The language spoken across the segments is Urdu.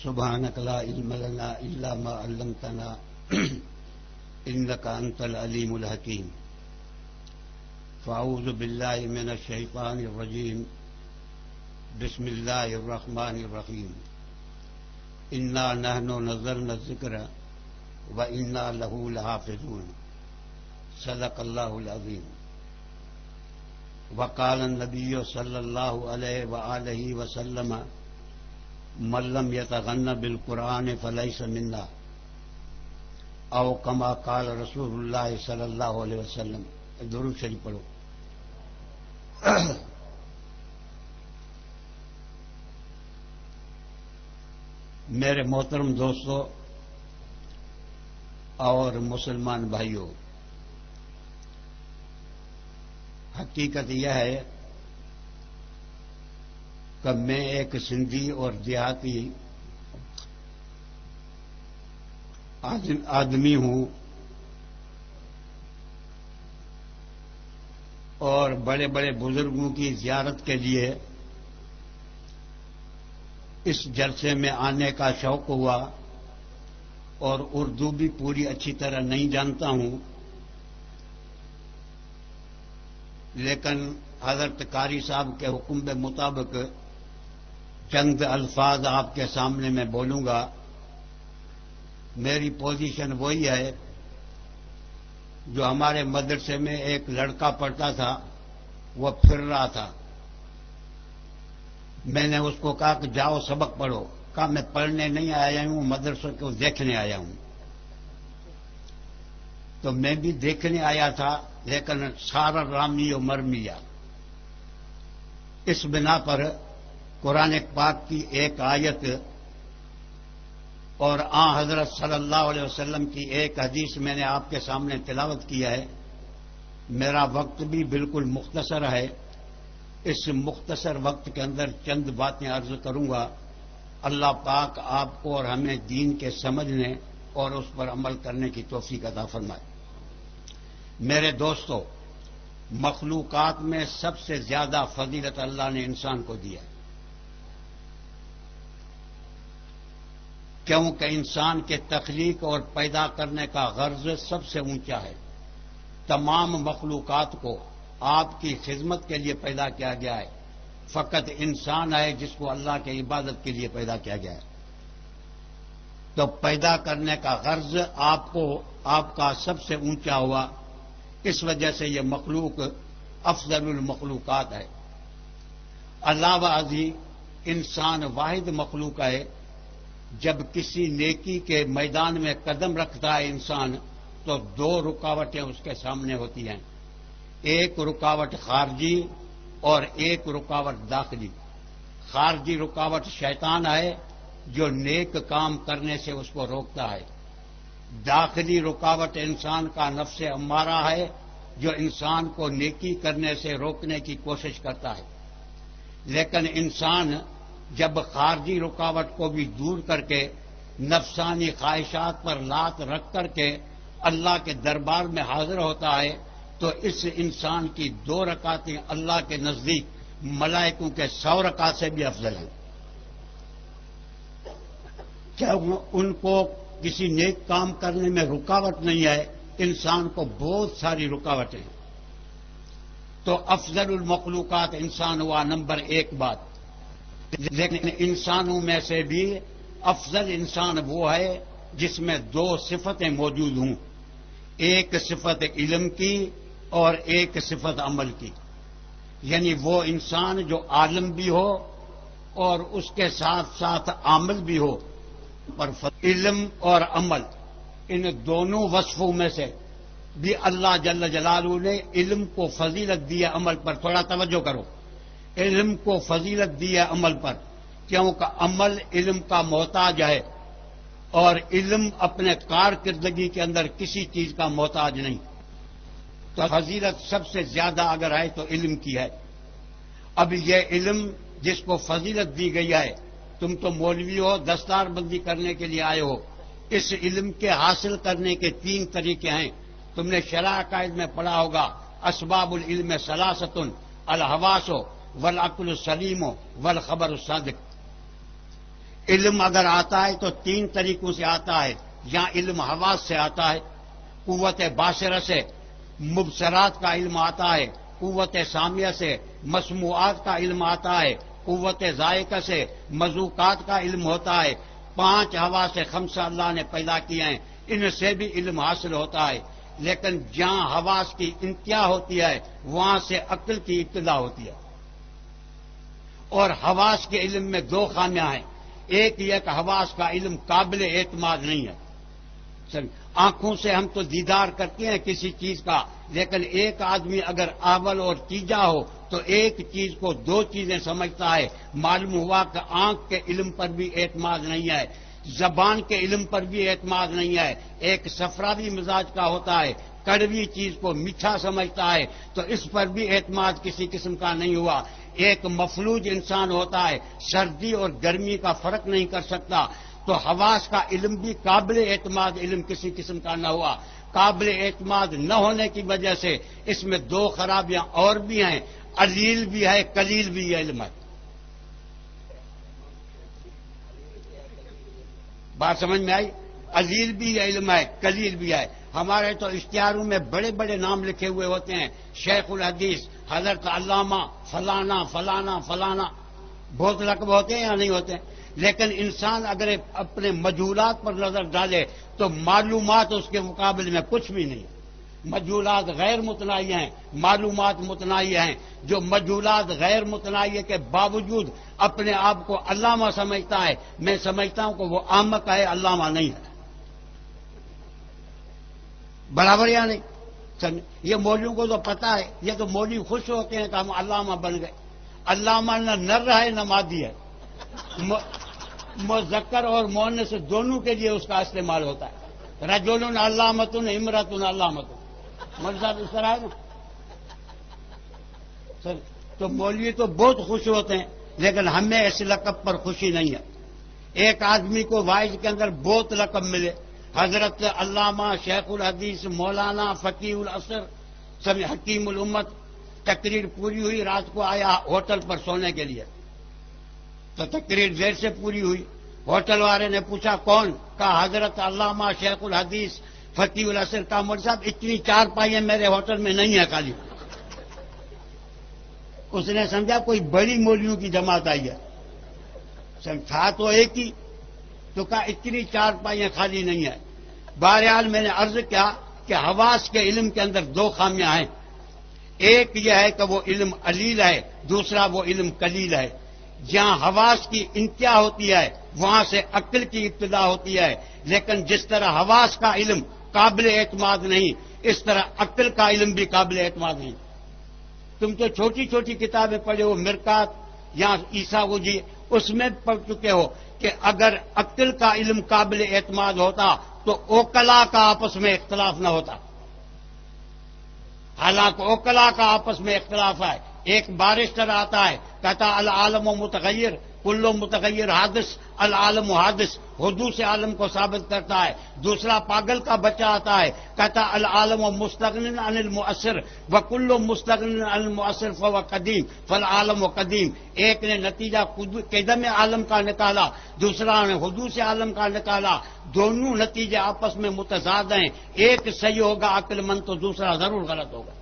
سبحانك لا علم لنا إلا ما علمتنا إنك أنت العليم الحكيم فأعوذ بالله من الشيطان الرجيم بسم الله الرحمن الرحيم إنا نحن نزلنا الذكر وإنا له لحافظون صدق الله العظيم وقال النبي صلى الله عليه وآله وسلم من لم يتغن بالقرآن فليس منا او کما قال رسول اللہ صلی اللہ علیہ وسلم. درود شریف پڑھو. میرے محترم دوستو اور مسلمان بھائیوں، حقیقت یہ ہے کہ میں ایک سندھی اور دیہاتی آدمی ہوں اور بڑے بڑے بزرگوں کی زیارت کے لیے اس جلسے میں آنے کا شوق ہوا، اور اردو بھی پوری اچھی طرح نہیں جانتا ہوں، لیکن حضرت قاری صاحب کے حکم کے مطابق چند الفاظ آپ کے سامنے میں بولوں گا. میری پوزیشن وہی ہے جو ہمارے مدرسے میں ایک لڑکا پڑھتا تھا، وہ پھر رہا تھا. میں نے اس کو کہا کہ جاؤ سبق پڑھو. کہا میں پڑھنے نہیں آیا ہوں، مدرسے کو دیکھنے آیا ہوں. تو میں بھی دیکھنے آیا تھا، لیکن سارا رامی و مرمیا. اس بنا پر قرآن پاک کی ایک آیت اور حضرت صلی اللہ علیہ وسلم کی ایک حدیث میں نے آپ کے سامنے تلاوت کیا ہے. میرا وقت بھی بالکل مختصر ہے. اس مختصر وقت کے اندر چند باتیں عرض کروں گا. اللہ پاک آپ کو اور ہمیں دین کے سمجھنے اور اس پر عمل کرنے کی توفیق عطا فرمائے. میرے دوستو، مخلوقات میں سب سے زیادہ فضیلت اللہ نے انسان کو دیا ہے، کیونکہ انسان کے تخلیق اور پیدا کرنے کا غرض سب سے اونچا ہے. تمام مخلوقات کو آپ کی خدمت کے لیے پیدا کیا گیا ہے. فقط انسان ہے جس کو اللہ کی عبادت کے لیے پیدا کیا گیا ہے. تو پیدا کرنے کا غرض آپ کا سب سے اونچا ہوا. اس وجہ سے یہ مخلوق افضل المخلوقات ہے. علاوہ ازیں انسان واحد مخلوق ہے. جب کسی نیکی کے میدان میں قدم رکھتا ہے انسان، تو دو رکاوٹیں اس کے سامنے ہوتی ہیں. ایک رکاوٹ خارجی اور ایک رکاوٹ داخلی. خارجی رکاوٹ شیطان ہے جو نیک کام کرنے سے اس کو روکتا ہے. داخلی رکاوٹ انسان کا نفس امارہ ہے جو انسان کو نیکی کرنے سے روکنے کی کوشش کرتا ہے. لیکن انسان جب خارجی رکاوٹ کو بھی دور کر کے نفسانی خواہشات پر لات رکھ کر کے اللہ کے دربار میں حاضر ہوتا ہے، تو اس انسان کی 2 رکعتیں اللہ کے نزدیک ملائکوں کے 100 رکعت سے بھی افضل ہیں. کیا ان کو کسی نیک کام کرنے میں رکاوٹ نہیں ہے؟ انسان کو بہت ساری رکاوٹیں ہیں. تو افضل المخلوقات انسان ہوا نمبر 1 بات. لیکن انسانوں میں سے بھی افضل انسان وہ ہے جس میں 2 صفتیں موجود ہوں. ایک صفت علم کی اور ایک صفت عمل کی. یعنی وہ انسان جو عالم بھی ہو اور اس کے ساتھ ساتھ عامل بھی ہو. پر علم اور عمل، ان دونوں وصفوں میں سے بھی اللہ جل جلالہ نے علم کو فضیلت دی ہے عمل پر. تھوڑا توجہ کرو. علم کو فضیلت دی ہے عمل پر، کیونکہ عمل علم کا محتاج ہے، اور علم اپنے کارکردگی کے اندر کسی چیز کا محتاج نہیں. تو فضیلت سب سے زیادہ اگر ہے تو علم کی ہے. اب یہ علم جس کو فضیلت دی گئی ہے، تم تو مولوی ہو، دستار بندی کرنے کے لیے آئے ہو. اس علم کے حاصل کرنے کے 3 طریقے ہیں. تم نے شرع عقائد میں پڑھا ہوگا، اسباب العلم ثلاثۃ الحواس والعقل السلیم والخبر الصادق. علم اگر آتا ہے تو تین طریقوں سے آتا ہے. یا علم حواس سے آتا ہے، قوت باصرہ سے. مبصرات کا علم آتا ہے قوت سامیہ سے. مسموعات کا علم آتا ہے قوت ذائقہ سے. مذوقات کا علم ہوتا ہے. 5 حواس خمسہ اللہ نے پیدا کیے ہیں، ان سے بھی علم حاصل ہوتا ہے. لیکن جہاں حواس کی انتہا ہوتی ہے وہاں سے عقل کی ابتدا ہوتی ہے. اور حواس کے علم میں 2 خامیاں ہیں. ایک یہ کہ حواس کا علم قابل اعتماد نہیں ہے. آنکھوں سے ہم تو دیدار کرتے ہیں کسی چیز کا، لیکن ایک آدمی اگر اول اور تیجا ہو تو ایک چیز کو 2 چیزیں سمجھتا ہے. معلوم ہوا کہ آنکھ کے علم پر بھی اعتماد نہیں ہے، زبان کے علم پر بھی اعتماد نہیں ہے. ایک صفراوی مزاج کا ہوتا ہے، کڑوی چیز کو میٹھا سمجھتا ہے، تو اس پر بھی اعتماد کسی قسم کا نہیں ہوا. ایک مفلوج انسان ہوتا ہے، سردی اور گرمی کا فرق نہیں کر سکتا، تو حواس کا علم بھی قابل اعتماد علم کسی قسم کا نہ ہوا. قابل اعتماد نہ ہونے کی وجہ سے اس میں 2 خرابیاں اور بھی ہیں. علیل بھی ہے، قلیل بھی علم ہے. بات سمجھ میں آئی؟ علیل بھی علم ہے، قلیل بھی ہے. ہمارے تو اشتہاروں میں بڑے بڑے نام لکھے ہوئے ہوتے ہیں، شیخ الحدیث، حضرت علامہ، فلانا فلانا فلانا. بہت لقب ہوتے ہیں یا نہیں ہوتے ہیں؟ لیکن انسان اگر اپنے مجہولات پر نظر ڈالے تو معلومات اس کے مقابلے میں کچھ بھی نہیں. مجہولات غیر متناہی ہیں، معلومات متناہی ہیں. جو مجہولات غیر متناہی کے باوجود اپنے آپ کو علامہ سمجھتا ہے، میں سمجھتا ہوں کہ وہ احمق ہے، علامہ نہیں ہے. برابر یا نہیں؟ یہ مولویوں کو تو پتا ہے، یہ تو مولوی خوش ہوتے ہیں کہ ہم علامہ بن گئے. علامہ نہ نر ہے نہ مادی ہے، مذکر اور مؤنث دونوں کے لیے اس کا استعمال ہوتا ہے. رجل علامۃ، امرأۃ علامۃ. مول صاحب اس طرح ہے نا سر. تو مولوی تو بہت خوش ہوتے ہیں، لیکن ہمیں اس لقب پر خوشی نہیں ہے. ایک آدمی کو وائز کے اندر بہت لقب ملے، حضرت علامہ، شیخ الحدیث، مولانا، فقیہ العصر، سب حکیم الامت. تقریر پوری ہوئی، رات کو آیا ہوٹل پر سونے کے لیے، تو تقریر دیر سے پوری ہوئی. ہوٹل والے نے پوچھا کون؟ کہا حضرت علامہ، شیخ الحدیث، فقیہ العصر. کا مول صاحب اتنی 4 پائیاں میرے ہوٹل میں نہیں ہے خالی. اس نے سمجھا کوئی بڑی مولویوں کی جماعت آئی ہے. تھا تو ایک ہی، تو کہا اتنی 4 پائیاں خالی نہیں ہے. بہرحال میں نے عرض کیا کہ حواس کے علم کے اندر 2 خامیاں ہیں. ایک یہ ہے کہ وہ علم علیل ہے، دوسرا وہ علم قلیل ہے. جہاں حواس کی انتہا ہوتی ہے وہاں سے عقل کی ابتدا ہوتی ہے. لیکن جس طرح حواس کا علم قابل اعتماد نہیں، اس طرح عقل کا علم بھی قابل اعتماد نہیں. تم تو چھوٹی چھوٹی کتابیں پڑھے ہو، مرکات یا عیسیٰ وہ جی، اس میں پڑھ چکے ہو کہ اگر عقل کا علم قابل اعتماد ہوتا تو اوکلا کا آپس میں اختلاف نہ ہوتا. حالانکہ اوکلا کا آپس میں اختلاف ہے. ایک بارشٹر آتا ہے، کہتا العالم و متغیر، کل متغیر حادث، العالم حادث، حدوث عالم کو ثابت کرتا ہے. دوسرا پاگل کا بچہ آتا ہے، کہتا العالم مستغن عن المؤثر وکل مستغن عن المؤثر فهو قدیم فالعالم قدیم. ایک نے نتیجہ قدم عالم کا نکالا، دوسرا نے حدوث عالم کا نکالا. دونوں نتیجے آپس میں متضاد ہیں. ایک صحیح ہوگا عقل مند تو دوسرا ضرور غلط ہوگا.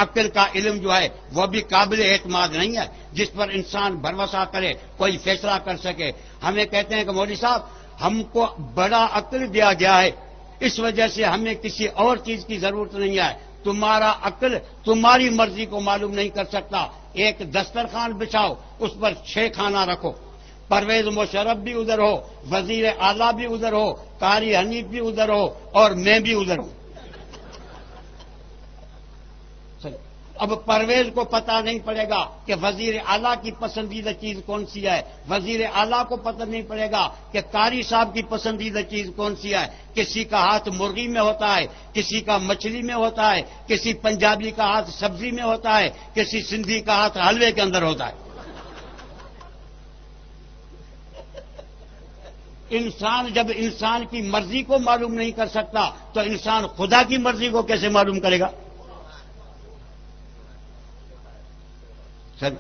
عقل کا علم جو ہے وہ بھی قابل اعتماد نہیں ہے جس پر انسان بھروسہ کرے، کوئی فیصلہ کر سکے. ہمیں کہتے ہیں کہ مولوی صاحب ہم کو بڑا عقل دیا گیا ہے، اس وجہ سے ہمیں کسی اور چیز کی ضرورت نہیں ہے. تمہارا عقل تمہاری مرضی کو معلوم نہیں کر سکتا. ایک دسترخوان بچھاؤ، اس پر 6 کھانا رکھو، پرویز مشرف بھی ادھر ہو، وزیر اعلیٰ بھی ادھر ہو، قاری حنیف بھی ادھر ہو، اور میں بھی ادھر ہوں. اب پرویز کو پتہ نہیں پڑے گا کہ وزیر اعلیٰ کی پسندیدہ چیز کون سی ہے، وزیر اعلیٰ کو پتہ نہیں پڑے گا کہ قاری صاحب کی پسندیدہ چیز کون سی ہے. کسی کا ہاتھ مرغی میں ہوتا ہے، کسی کا مچھلی میں ہوتا ہے، کسی پنجابی کا ہاتھ سبزی میں ہوتا ہے، کسی سندھی کا ہاتھ حلوے کے اندر ہوتا ہے. انسان جب انسان کی مرضی کو معلوم نہیں کر سکتا تو انسان خدا کی مرضی کو کیسے معلوم کرے گا؟ سر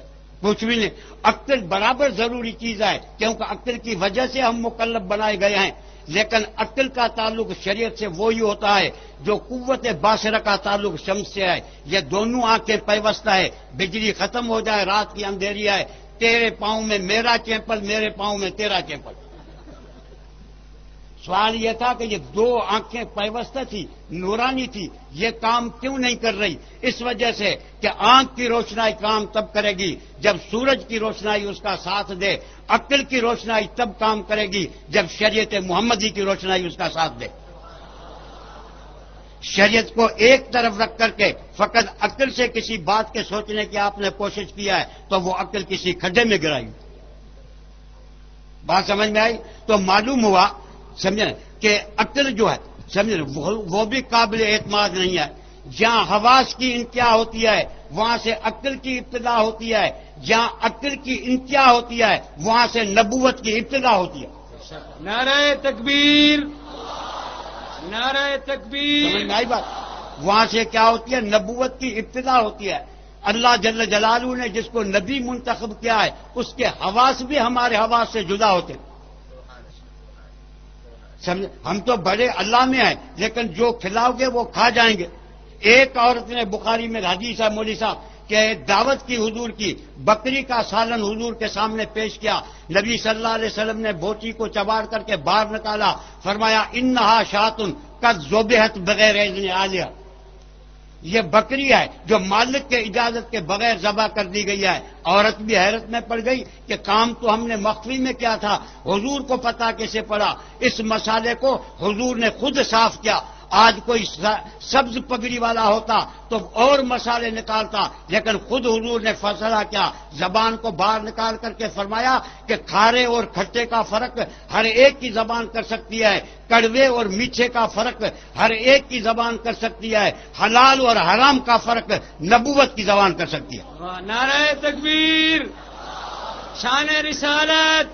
کچھ بھی نہیں. عقل برابر ضروری چیز ہے کیونکہ عقل کی وجہ سے ہم مکلف بنائے گئے ہیں، لیکن عقل کا تعلق شریعت سے وہی ہوتا ہے جو قوت باصرہ کا تعلق شمس سے ہے. یہ دونوں آنکھیں پیوستہ ہے. بجلی ختم ہو جائے، رات کی اندھیری ہے، تیرے پاؤں میں میرا چیمپل، میرے پاؤں میں تیرا چیمپل. سوال یہ تھا کہ یہ دو آنکھیں پیوستہ تھی، نورانی تھی، یہ کام کیوں نہیں کر رہی؟ اس وجہ سے کہ آنکھ کی روشنائی کام تب کرے گی جب سورج کی روشنائی اس کا ساتھ دے. عقل کی روشنائی تب کام کرے گی جب شریعت محمدی کی روشنائی اس کا ساتھ دے. شریعت کو ایک طرف رکھ کر کے فقط عقل سے کسی بات کے سوچنے کی آپ نے کوشش کیا ہے تو وہ عقل کسی کھڈے میں گرائی. بات سمجھ میں آئی؟ تو معلوم ہوا سمجھے کہ عقل جو ہے سمجھے وہ بھی قابل اعتماد نہیں ہے. جہاں حواس کی انتہا ہوتی ہے وہاں سے عقل کی ابتدا ہوتی ہے، جہاں عقل کی انتہا ہوتی ہے وہاں سے نبوت کی ابتدا ہوتی ہے. نعرہ تکبیر، نعرہ تکبیر. سمجھ میں آئی بات؟ وہاں سے کیا ہوتی ہے؟ نبوت کی ابتدا ہوتی ہے. اللہ جل جلالہ نے جس کو نبی منتخب کیا ہے اس کے حواس بھی ہمارے حواس سے جدا ہوتے ہیں. ہم تو بڑے اللہ میں ہیں لیکن جو کھلاؤ گے وہ کھا جائیں گے. ایک عورت نے بخاری میں حدیث ہے مولوی صاحب کہ دعوت کی حضور کی، بکری کا سالن حضور کے سامنے پیش کیا. نبی صلی اللہ علیہ وسلم نے بوٹی کو چباڑ کر کے باہر نکالا، فرمایا انہا شاتن قد ذبحت بغیر اذن اہلہا، یہ بکری ہے جو مالک کے اجازت کے بغیر ذبح کر دی گئی ہے. عورت بھی حیرت میں پڑ گئی کہ کام تو ہم نے مخفی میں کیا تھا، حضور کو پتا کیسے پڑا؟ اس مسالے کو حضور نے خود صاف کیا. آج کوئی سبز پگڑی والا ہوتا تو اور مسالے نکالتا، لیکن خود حضور نے فیصلہ کیا، زبان کو باہر نکال کر کے فرمایا کہ کھارے اور کھٹے کا فرق ہر ایک کی زبان کر سکتی ہے، کڑوے اور میٹھے کا فرق ہر ایک کی زبان کر سکتی ہے، حلال اور حرام کا فرق نبوت کی زبان کر سکتی ہے. نعرہ تکبیر، شان رسالت.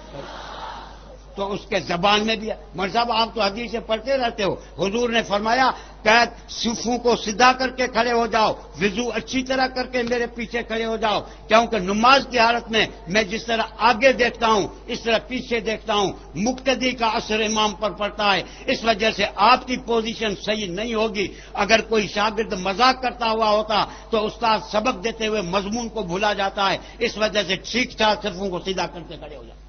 تو اس کے زبان میں بھی ہے. مولوی صاحب آپ تو حدیث سے پڑھتے رہتے ہو، حضور نے فرمایا کہ صفوں کو سیدھا کر کے کھڑے ہو جاؤ، وضو اچھی طرح کر کے میرے پیچھے کھڑے ہو جاؤ، کیونکہ نماز کی حالت میں میں جس طرح آگے دیکھتا ہوں اس طرح پیچھے دیکھتا ہوں. مقتدی کا اثر امام پر پڑتا ہے، اس وجہ سے آپ کی پوزیشن صحیح نہیں ہوگی. اگر کوئی شاگرد مذاق کرتا ہوا ہوتا تو استاد سبق دیتے ہوئے مضمون کو بھولا جاتا ہے. اس وجہ سے ٹھیک ٹھاک صفوں کو سیدھا کر کے کھڑے ہو جاؤ.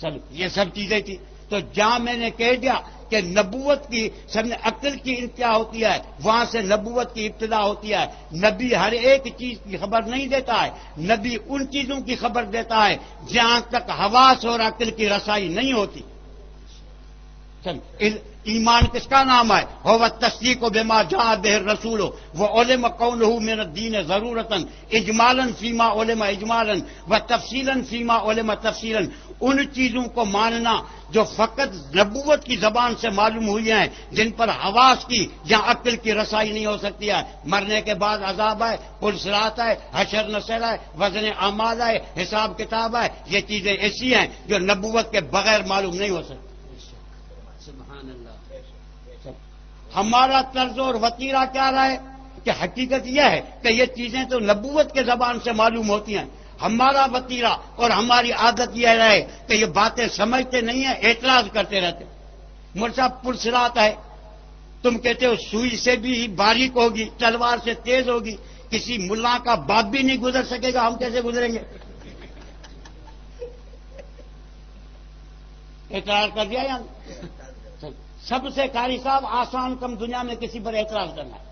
چلو یہ سب چیزیں تھی. تو جہاں میں نے کہہ دیا کہ نبوت کی عقل کی انتہا ہوتی ہے وہاں سے نبوت کی ابتدا ہوتی ہے. نبی ہر ایک چیز کی خبر نہیں دیتا ہے، نبی ان چیزوں کی خبر دیتا ہے جہاں تک حواس اور عقل کی رسائی نہیں ہوتی. ایمان کس کا نام ہے؟ هو التصدیق بما جاء به الرسول وعلم قوله من الدین ضرورتا اجمالا فیما علم اجمالا وتفصیلا فیما علم تفصیلا. ان چیزوں کو ماننا جو فقط نبوت کی زبان سے معلوم ہوئی ہیں، جن پر حواس کی یا عقل کی رسائی نہیں ہو سکتی ہے. مرنے کے بعد عذاب ہے، پل صراط ہے، حشر نشر ہے، وزن اعمال ہے، حساب کتاب ہے. یہ چیزیں ایسی ہیں جو نبوت کے بغیر معلوم نہیں ہو سکتی. سبحان اللہ. ہمارا طرز اور وتیرہ کیا رہا ہے کہ حقیقت یہ ہے کہ یہ چیزیں تو نبوت کے زبان سے معلوم ہوتی ہیں. ہمارا وتیرہ اور ہماری عادت یہ رہے کہ یہ باتیں سمجھتے نہیں ہیں، اعتراض کرتے رہتے. مولوی صاحب پل صراط ہے، تم کہتے ہو سوئی سے بھی باریک ہوگی، تلوار سے تیز ہوگی، کسی ملا کا باپ بھی نہیں گزر سکے گا، ہم کیسے گزریں گے؟ اعتراض کر دیا یا سب سے قاری صاحب آسان کم دنیا میں کسی پر اعتراض کرنا ہے.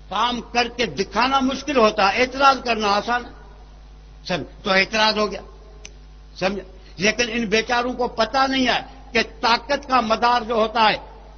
کام کر کے دکھانا مشکل ہوتا ہے، اعتراض کرنا آسان ہے. تو اعتراض ہو گیا، سمجھ. لیکن ان بیچاروں کو پتہ نہیں ہے کہ طاقت کا مدار جو ہوتا ہے،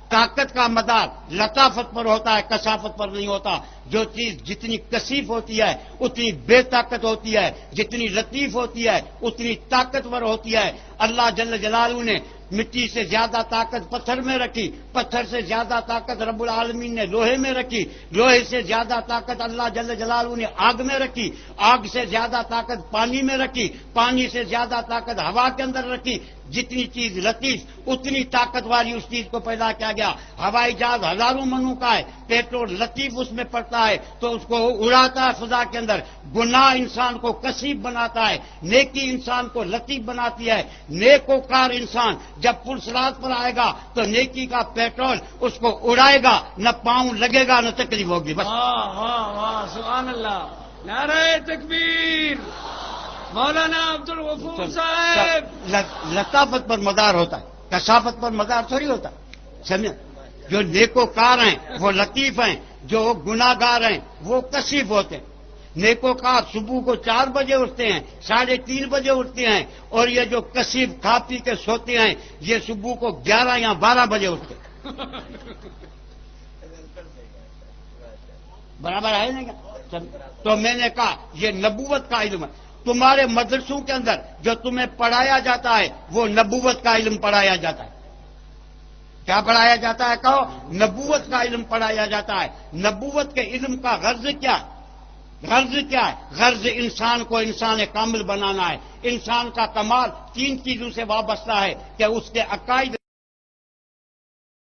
طاقت کا مدار لطافت پر ہوتا ہے، کثافت پر نہیں ہوتا. جو چیز جتنی کثیف ہوتی ہے اتنی بے طاقت ہوتی ہے، جتنی لطیف ہوتی ہے اتنی طاقتور ہوتی ہے. اللہ جل جلالہ نے مٹی سے زیادہ طاقت پتھر میں رکھی، پتھر سے زیادہ طاقت رب العالمین نے لوہے میں رکھی، لوہے سے زیادہ طاقت اللہ جل جلالہ نے آگ میں رکھی، آگ سے زیادہ طاقت پانی میں رکھی، پانی سے زیادہ طاقت ہوا کے اندر رکھی. جتنی چیز لطیف اتنی طاقت والی اس چیز کو پیدا کیا گیا. ہوائی جہاز ہزاروں منوں کا ہے، پیٹرول لطیف اس میں پڑتا ہے تو اس کو اڑاتا ہے فضا کے اندر. گناہ انسان کو کثیف بناتا ہے، نیکی انسان کو لطیف بناتی ہے. نیکوکار انسان جب پلسرات پر آئے گا تو نیکی کا پیٹرول اس کو اڑائے گا، نہ پاؤں لگے گا نہ تکلیف ہوگی. بس واہ واہ واہ سبحان اللہ. نعرہ تکبیر. مولانا عبد الغفور صاحب. لطافت پر مدار ہوتا ہے، کثافت پر مدار تھوڑی ہوتا. سمجھے؟ جو نیکوکار ہیں وہ لطیف ہیں، جو گناہگار ہیں وہ کثیف ہوتے ہیں. نیکوکار صبح کو 4 بجے اٹھتے ہیں، 3:30 بجے اٹھتے ہیں، اور یہ جو کثیف کھا پی کے سوتے ہیں یہ صبح کو 11 یا 12 بجے اٹھتے ہیں. برابر ہے نا کیا؟ تو میں نے کہا یہ نبوت کا علم ہے. تمہارے مدرسوں کے اندر جو تمہیں پڑھایا جاتا ہے وہ نبوت کا علم پڑھایا جاتا ہے. کیا پڑھایا جاتا ہے؟ کہو. نبوت کا علم پڑھایا جاتا ہے. نبوت کے علم کا غرض کیا ہے؟ غرض کیا ہے؟ غرض انسان کو انسان کامل بنانا ہے. انسان کا کمال 3 چیزوں سے وابستہ ہے کہ اس کے عقائد